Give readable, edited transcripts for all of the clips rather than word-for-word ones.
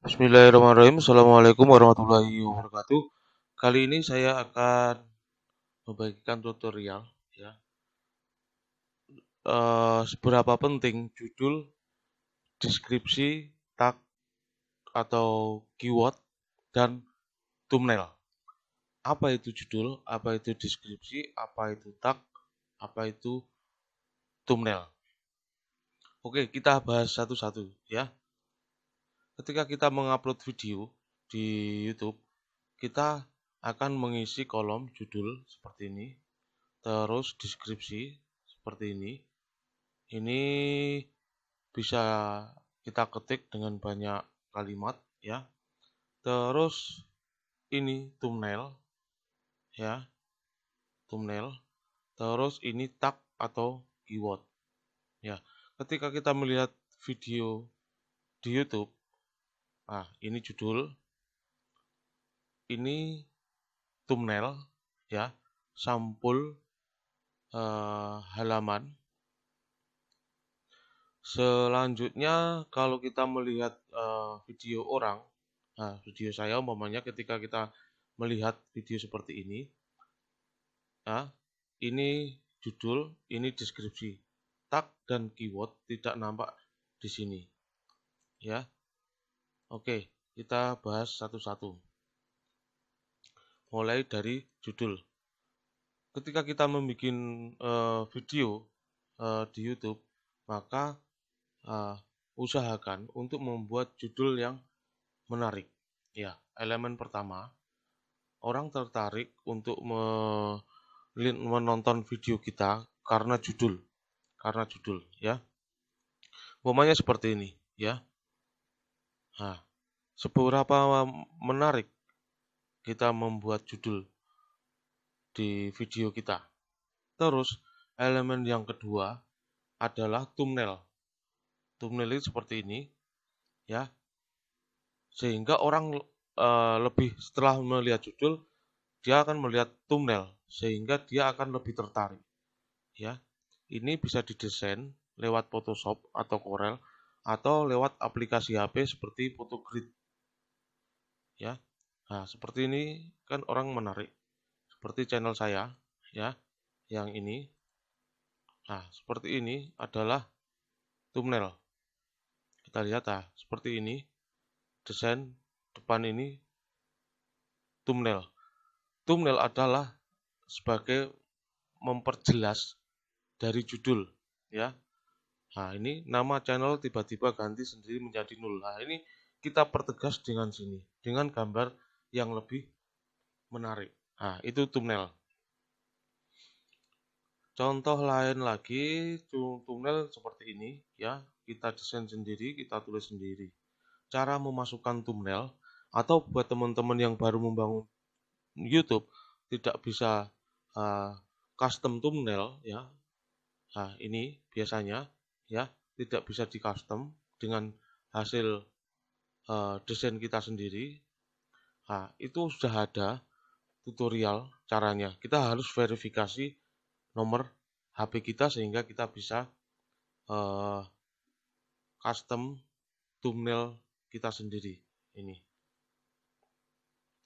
Bismillahirrahmanirrahim. Assalamualaikum warahmatullahi wabarakatuh. Kali ini saya akan membagikan tutorial ya. Seberapa penting judul, deskripsi, tag atau keyword dan thumbnail. Apa itu judul? Apa itu deskripsi? Apa itu tag? Apa itu thumbnail? Oke, kita bahas satu-satu ya. Ketika kita mengupload video di YouTube, kita akan mengisi kolom judul seperti ini, terus deskripsi seperti ini. Ini bisa kita ketik dengan banyak kalimat ya. Terus ini thumbnail ya, thumbnail. Terus ini tag atau keyword ya. Ketika kita melihat video di YouTube, ini judul, ini thumbnail ya, sampul halaman. Selanjutnya kalau kita melihat video orang, video saya umpamanya ketika kita melihat video seperti ini, ini judul, ini deskripsi, tag dan keyword tidak nampak di sini, ya. Oke, kita bahas satu-satu. Mulai dari judul. Ketika kita membuat video di YouTube, maka usahakan untuk membuat judul yang menarik. Ya, elemen pertama, orang tertarik untuk menonton video kita karena judul, ya. Umpamanya seperti ini, ya. Nah, seberapa menarik kita membuat judul di video kita. Terus, elemen yang kedua adalah thumbnail. Thumbnail itu seperti ini, ya. Sehingga orang lebih setelah melihat judul, dia akan melihat thumbnail sehingga dia akan lebih tertarik ya. Ini bisa didesain lewat Photoshop atau Corel atau lewat aplikasi HP seperti Photogrid ya. Nah, seperti ini kan orang menarik, seperti channel saya ya, yang ini. Nah, seperti ini adalah thumbnail. Kita lihat seperti ini, desain depan ini thumbnail. Thumbnail adalah sebagai memperjelas dari judul ya. Nah, ini nama channel tiba-tiba ganti sendiri menjadi 0. Nah, ini kita pertegas dengan sini, dengan gambar yang lebih menarik. Nah, itu thumbnail. Contoh lain lagi, thumbnail seperti ini ya. Kita desain sendiri, kita tulis sendiri. Cara memasukkan thumbnail atau buat teman-teman yang baru membangun YouTube tidak bisa custom thumbnail ya. Nah, ini biasanya ya tidak bisa di custom dengan hasil desain kita sendiri. Nah, itu sudah ada tutorial caranya. Kita harus verifikasi nomor HP kita sehingga kita bisa custom thumbnail kita sendiri. Ini.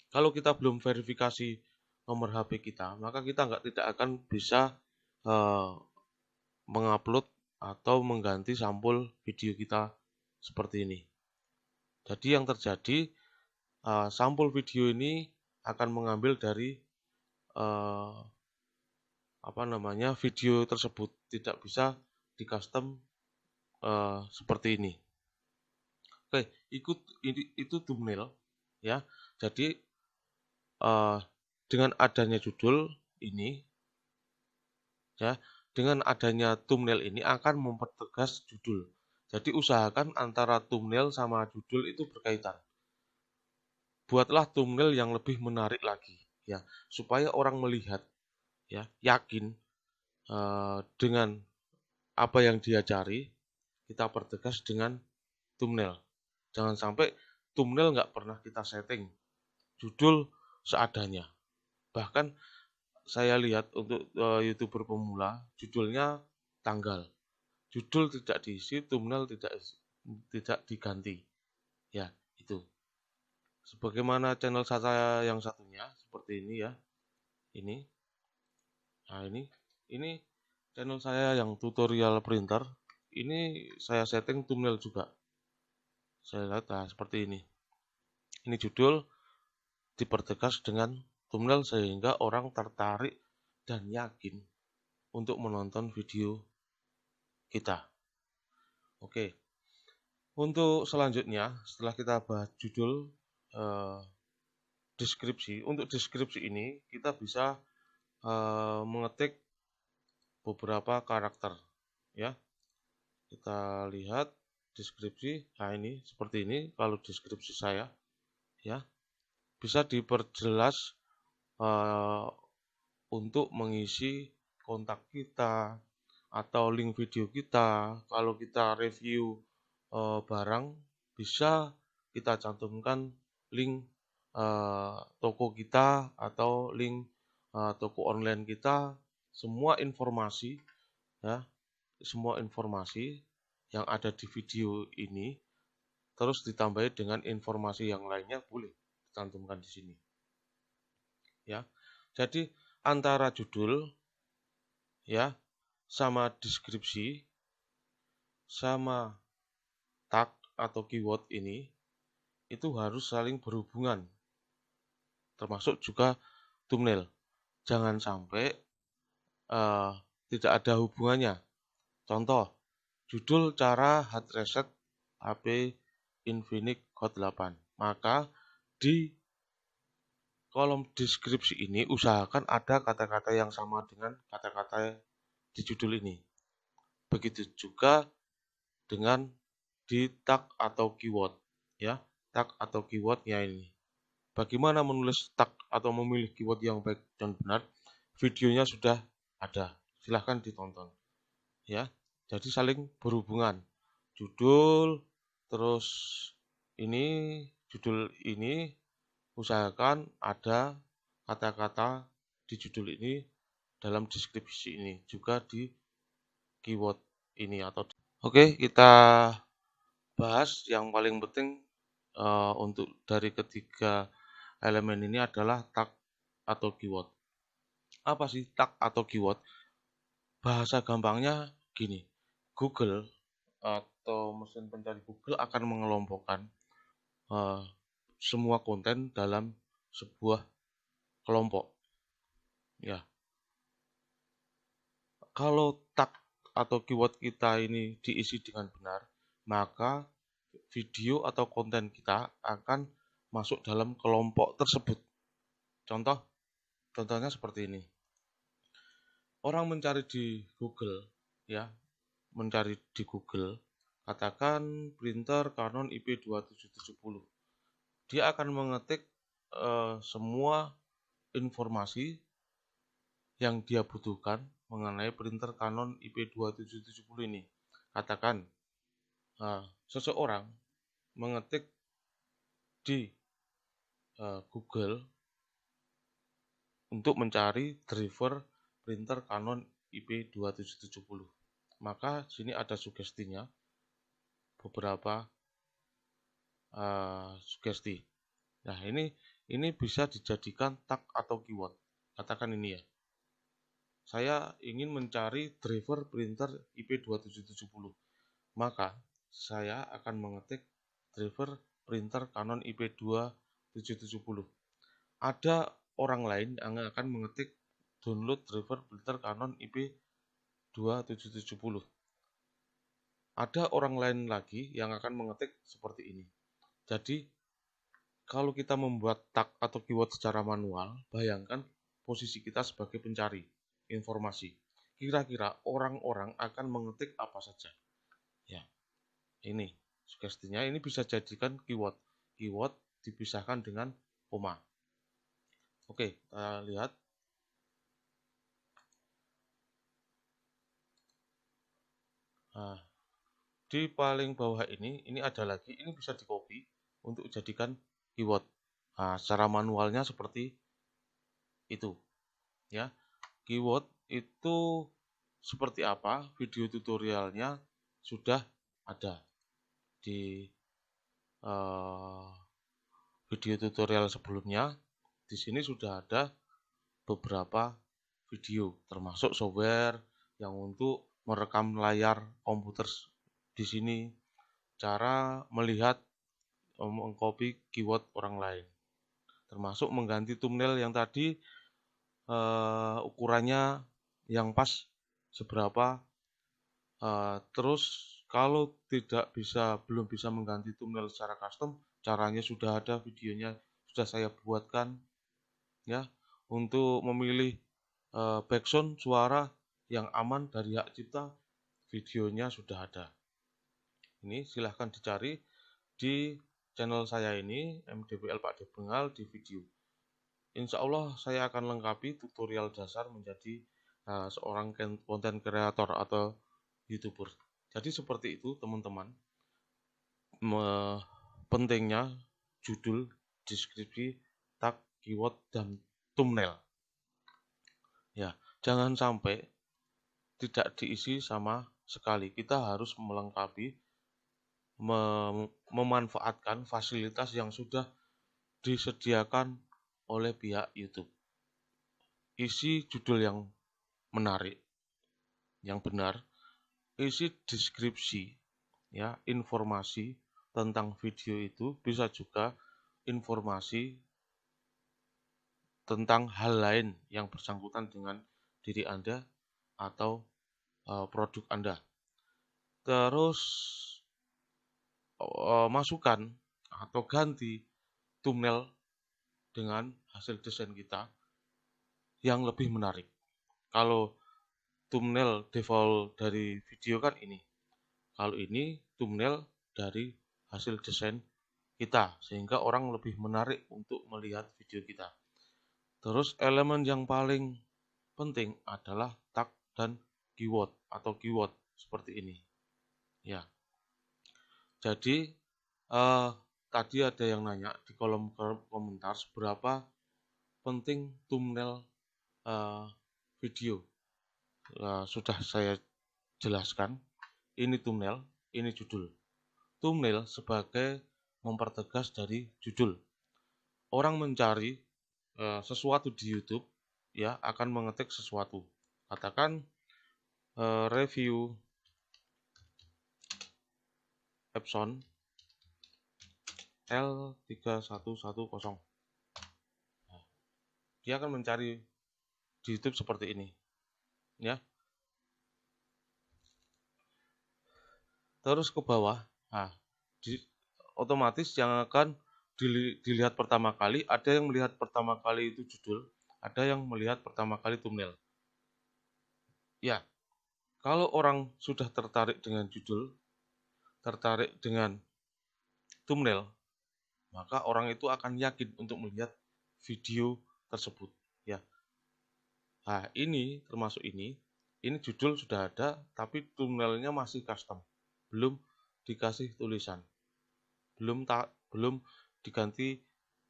Kalau kita belum verifikasi nomor HP kita, maka kita tidak akan bisa mengupload atau mengganti sampul video kita seperti ini. Jadi yang terjadi, sampul video ini akan mengambil dari video tersebut, tidak bisa di custom seperti ini. Oke, itu thumbnail ya. Jadi dengan adanya judul ini ya, dengan adanya thumbnail ini akan mempertegas judul. Jadi usahakan antara thumbnail sama judul itu berkaitan. Buatlah thumbnail yang lebih menarik lagi ya, supaya orang melihat ya, yakin dengan apa yang dia cari. Kita pertegas dengan thumbnail. Jangan sampai thumbnail nggak pernah kita setting, judul seadanya. Bahkan saya lihat untuk YouTuber pemula, judulnya tanggal, judul tidak diisi, thumbnail tidak diganti ya. Itu. Sebagaimana channel saya yang satunya seperti ini ya. Ini. Nah, ini channel saya yang tutorial printer. Ini saya setting thumbnail juga. Saya lihat seperti ini. Ini judul dipertegas dengan thumbnail sehingga orang tertarik dan yakin untuk menonton video kita. Oke. Untuk selanjutnya, setelah kita bahas judul, deskripsi. Untuk deskripsi ini kita bisa mengetik beberapa karakter, ya. Kita lihat deskripsi. Nah, ini seperti ini kalau deskripsi saya, ya. Bisa diperjelas untuk mengisi kontak kita atau link video kita. Kalau kita review barang, bisa kita cantumkan link toko kita atau link toko online kita. Semua informasi, ya, semua informasi yang ada di video ini terus ditambahi dengan informasi yang lainnya boleh dicantumkan di sini, ya. Jadi antara judul, ya, sama deskripsi sama tag atau keyword ini itu harus saling berhubungan, termasuk juga thumbnail. Jangan sampai tidak ada hubungannya. Contoh, judul cara hard reset HP Infinix Hot 8. Maka di kolom deskripsi ini usahakan ada kata-kata yang sama dengan kata-kata di judul ini. Begitu juga dengan di tag atau keyword, ya. Tag atau keywordnya ini. Bagaimana menulis tag atau memilih keyword yang baik dan benar? Videonya sudah ada. Silahkan ditonton, ya. Jadi saling berhubungan. Judul, terus ini, judul ini, usahakan ada kata-kata di judul ini dalam deskripsi ini, juga di keyword ini atau Oke, kita bahas yang paling penting untuk dari ketiga elemen ini adalah tag atau keyword. Apa sih tag atau keyword? Bahasa gampangnya gini, Google atau mesin pencari Google akan mengelompokkan semua konten dalam sebuah kelompok. Ya, kalau tag atau keyword kita ini diisi dengan benar, maka video atau konten kita akan masuk dalam kelompok tersebut. Contohnya seperti ini. Orang mencari di Google, ya, mencari di Google, katakan printer Canon IP2770. Dia akan mengetik semua informasi yang dia butuhkan mengenai printer Canon IP2770 ini. Katakan seseorang mengetik di Google untuk mencari driver printer Canon IP2770. Maka sini ada sugestinya, beberapa sugesti. Nah, ini bisa dijadikan tag atau keyword. Katakan ini ya. Saya ingin mencari driver printer IP2770. Maka saya akan mengetik driver printer Canon IP2770. Ada orang lain yang akan mengetik download driver printer Canon IP2770. Ada orang lain lagi yang akan mengetik seperti ini. Jadi, kalau kita membuat tag atau keyword secara manual, bayangkan posisi kita sebagai pencari informasi. Kira-kira orang-orang akan mengetik apa saja. Ya, ini sugestinya, ini bisa jadikan keyword. Keyword dipisahkan dengan koma. Oke, kita lihat. Nah, di paling bawah ini ada lagi, ini bisa di copy untuk jadikan keyword. Nah, secara manualnya seperti itu, ya. Keyword itu seperti apa? Video tutorialnya sudah ada di eh, video tutorial sebelumnya, di sini sudah ada beberapa video, termasuk software yang untuk merekam layar komputer di sini, cara melihat mengcopy keyword orang lain, termasuk mengganti thumbnail yang tadi ukurannya yang pas seberapa. Terus kalau belum bisa mengganti thumbnail secara custom, caranya sudah ada, videonya sudah saya buatkan ya. Untuk memilih background suara yang aman dari hak cipta, videonya sudah ada. Ini silahkan dicari di channel saya ini, MDBL Pak Bengal, di video. Insya Allah saya akan lengkapi tutorial dasar menjadi seorang konten kreator atau YouTuber. Jadi seperti itu teman-teman, pentingnya judul, deskripsi, tag, keyword, dan thumbnail. Ya, jangan sampai tidak diisi sama sekali. Kita harus melengkapi, memanfaatkan fasilitas yang sudah disediakan oleh pihak YouTube. Isi judul yang menarik, yang benar, isi deskripsi, ya, informasi tentang video itu, bisa juga informasi tentang hal lain yang bersangkutan dengan diri Anda atau produk Anda. Terus masukkan atau ganti thumbnail dengan hasil desain kita yang lebih menarik. Kalau thumbnail default dari video kan ini. Kalau ini thumbnail dari hasil desain kita, sehingga orang lebih menarik untuk melihat video kita. Terus elemen yang paling penting adalah tag dan keyword atau keyword seperti ini. Ya. Jadi tadi ada yang nanya di kolom komentar seberapa penting thumbnail video. Sudah saya jelaskan. Ini thumbnail, ini judul. Thumbnail sebagai mempertegas dari judul. Orang mencari sesuatu di YouTube, ya, akan mengetik sesuatu. Katakan review Epson L3110. Dia akan mencari di YouTube seperti ini, ya. Terus ke bawah, otomatis yang akan dilihat pertama kali, ada yang melihat pertama kali itu judul, ada yang melihat pertama kali thumbnail. Ya, kalau orang sudah tertarik dengan judul, tertarik dengan thumbnail, maka orang itu akan yakin untuk melihat video tersebut. Ya, nah ini termasuk ini judul sudah ada, tapi thumbnailnya masih custom, belum dikasih tulisan, belum diganti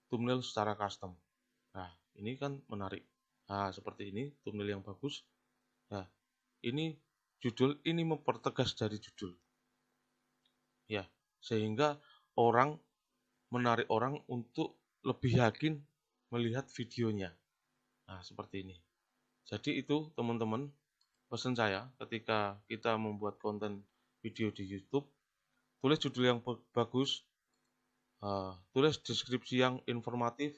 thumbnail secara custom. Nah, ini kan menarik. Nah, seperti ini thumbnail yang bagus. Nah, ini judul, ini mempertegas dari judul. Ya, sehingga menarik orang untuk lebih yakin melihat videonya. Nah, seperti ini. Jadi itu teman-teman, pesan saya ketika kita membuat konten video di YouTube, tulis judul yang bagus, tulis deskripsi yang informatif,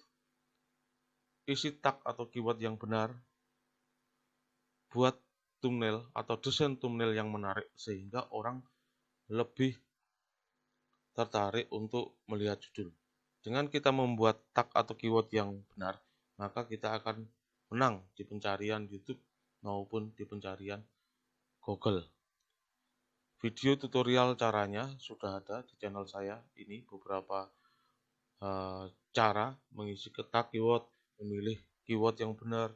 isi tag atau keyword yang benar, buat thumbnail atau desain thumbnail yang menarik, sehingga orang lebih tertarik untuk melihat judul. Dengan kita membuat tag atau keyword yang benar, maka kita akan menang di pencarian YouTube maupun di pencarian Google. Video tutorial caranya sudah ada di channel saya. Ini beberapa cara mengisi tag keyword, memilih keyword yang benar,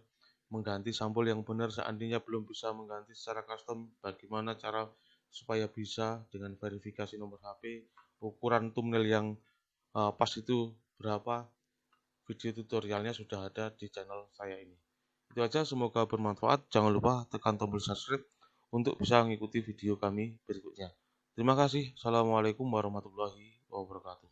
mengganti sampul yang benar. Seandainya belum bisa mengganti secara custom, bagaimana cara supaya bisa dengan verifikasi nomor HP, ukuran thumbnail yang pas itu berapa. Video tutorialnya sudah ada di channel saya ini. Itu aja, semoga bermanfaat. Jangan lupa tekan tombol subscribe untuk bisa mengikuti video kami berikutnya. Terima kasih. Assalamualaikum warahmatullahi wabarakatuh.